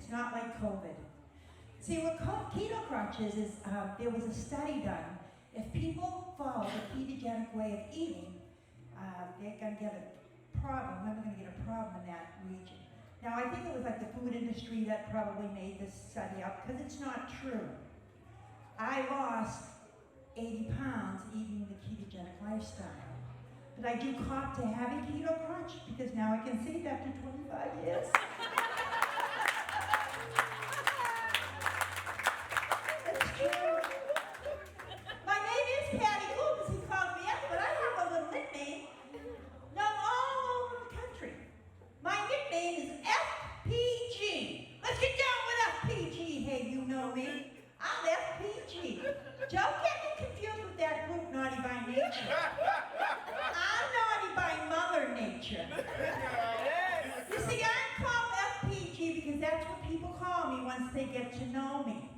It's not like COVID. See, what keto crunch is there was a study done. If people follow the ketogenic way of eating, they're going to get a problem. Women are going to get a problem in that region. Now, I think it was like the food industry that probably made this study up, because it's not true. I lost 80 pounds eating the ketogenic lifestyle. But I do cop to having keto crunch, because now I can see it after 25 years. That's true. My name is Patty Gould, as he called me up, but I have a little nickname known all over the country. My nickname is FPG. Let's get down with FPG. Hey, you know me. I'm FPG. Don't get me confused with that group, Naughty by Nature. I'm naughty by Mother Nature. You see, I'm called FPG because that's what people call me once they get to know me.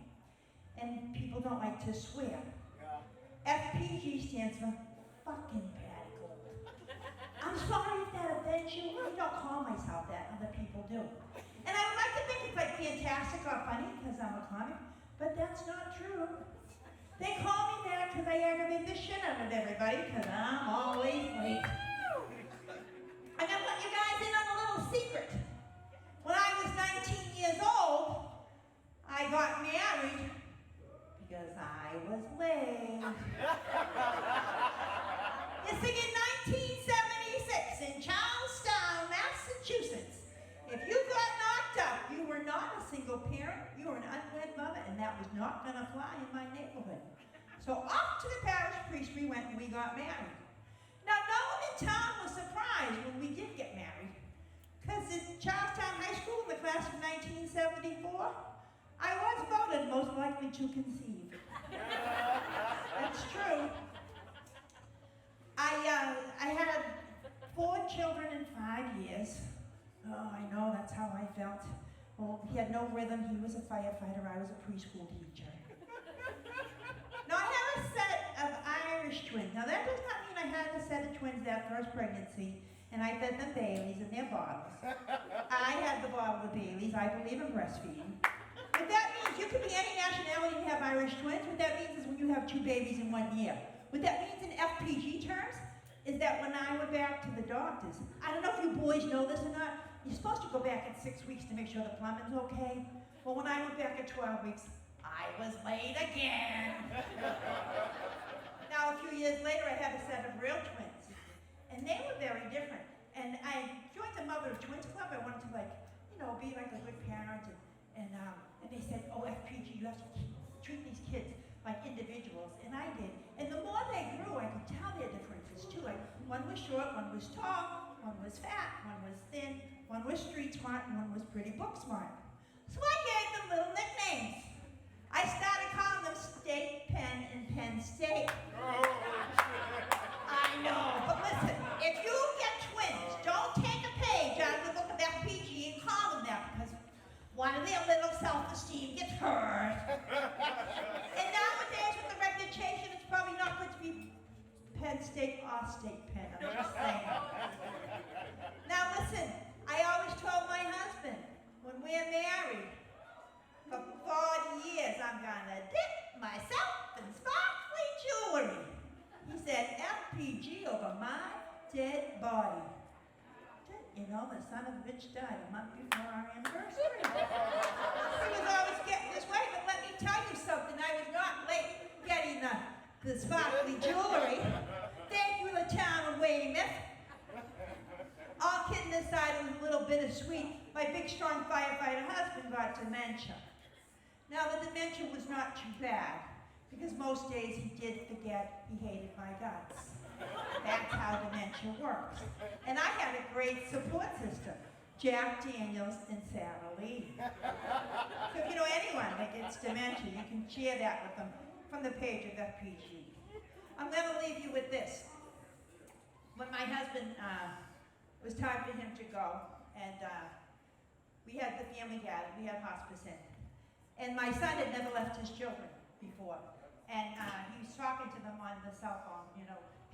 And people don't like to swear. FPG stands for fucking Patty Gould. I'm sorry if that offends you. I don't call myself that, other people do. And I would like to think it's like fantastic or funny because I'm a comic, but that's not true. They call me that because I aggravate the shit out of everybody because I'm always late. I'm gonna let you guys in on a little secret. When I was 19 years old, I got married because I was late. You see, in 1976 in Charlestown, Massachusetts, if you got knocked up, you were not a single parent, you were an unwed mother, and that was not going to fly in my neighborhood. So off to the parish priest we went and we got married. Now, no one in town was surprised when we did get married, because in Charlestown High School, in the class of 1974, I was voted most likely to conceive. That's true. I had 4 children in 5 years. Oh, I know, that's how I felt. Well, he had no rhythm. He was a firefighter. I was a preschool teacher. Now, I had a set of Irish twins. Now, that does not mean I had a set of twins that first pregnancy, and I fed them Baileys in their bottles. I had the bottle of Baileys. I believe in breastfeeding. What that means, you can be any nationality and have Irish twins. What that means is when you have 2 babies in 1 year. What that means in FPG terms is that when I went back to the doctors, I don't know if you boys know this or not, you're supposed to go back at 6 weeks to make sure the plumbing's okay. Well, when I went back at 12 weeks, I was late again. Now, a few years later, I had a set of real twins, and they were very different. And I joined the Mother of Twins Club. I wanted to, be like a good parent, and they said, oh, FPG, you have to treat these kids like individuals, and I did. And the more they grew, I could tell their differences too. Like, one was short, one was tall, one was fat, one was thin, one was street smart, and one was pretty book smart. So I gave them little nicknames. I started calling them State Penn and Penn State. I know, but listen, if you get twins, don't take a page out of the book of FPG and call them that, because one of their little self-esteem gets hurt. And nowadays, with the reputation, it's probably not good to be Penn State or State Penn. I'm just saying. Now listen, I always told my husband, when we're married, for 40 years, I'm gonna dip myself in sparkly jewelry. He said, FPG over my dead body. You know, the son of a bitch died a month before our anniversary. He was always getting this way, but let me tell you something. I was not late getting the sparkly jewelry. Thank you, the town of Weymouth. All kidding aside, it was a little bittersweet. My big, strong firefighter husband got dementia. Now, the dementia was not too bad, because most days he did forget he hated my guts. That's how dementia works. And I had a great support system, Jack Daniels and Sarah Lee. So if you know anyone that gets dementia, you can share that with them from the page of FPG. I'm going to leave you with this. When my husband, it was time for him to go, and we had the family gathered, we had hospice in. And my son had never left his children before. And he was talking to them on the cell phone,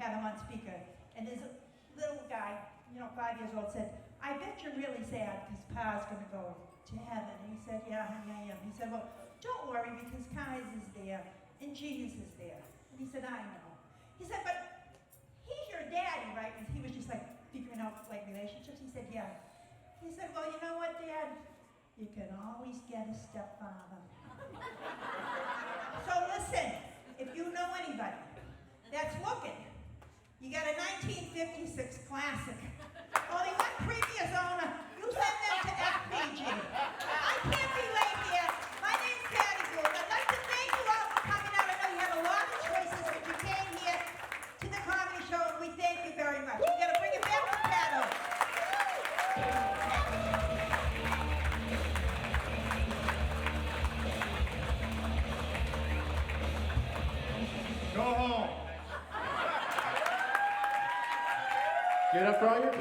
had them on speaker. And his little guy, 5 years old, said, I bet you're really sad because Pa's going to go to heaven. And he said, said, yeah, honey, I am. He said, well, don't worry because Kai's is there and Genius is there. And he said, I know. He said, but he's your daddy, right? And he was just like figuring out like relationships. He said, yeah. He said, well, you know what, Dad? You can always get a stepfather. So listen, if you know anybody that's looking, you got a 1956 classic. Only one previous owner. You send them to FPG. I can't be late here. My name's Patty Gould. I'd like to thank you all for coming out. I know you had a lot of choices, but you came here to the comedy show, and we thank you very much. You gotta bring it back to Pato. Go home. Get up for all your